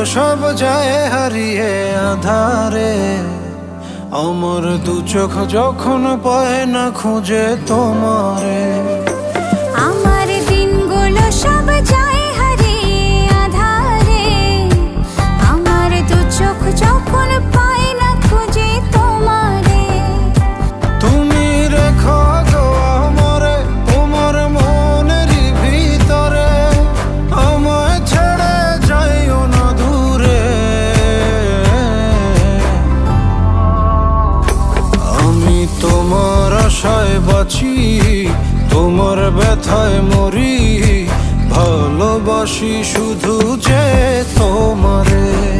সব যায় হারিয়ে আধারে। আমার দু চোখ যখন পায় না খুঁজে তোমারে। আমার দিনগুলো সব যায় হারিয়ে আধারে। আমার দু চোখ যখন পায় না খুঁজে তোমারে। তুমি রেখো গো আমারে তোমার মনেরই ভিতরে, আমায় ছেড়ে যাইও না দূরে। আমি তোমার আশায় বাঁচি, তোমার ব্যথায় মরি, ভালোবাসি শুধু যে তোমারে।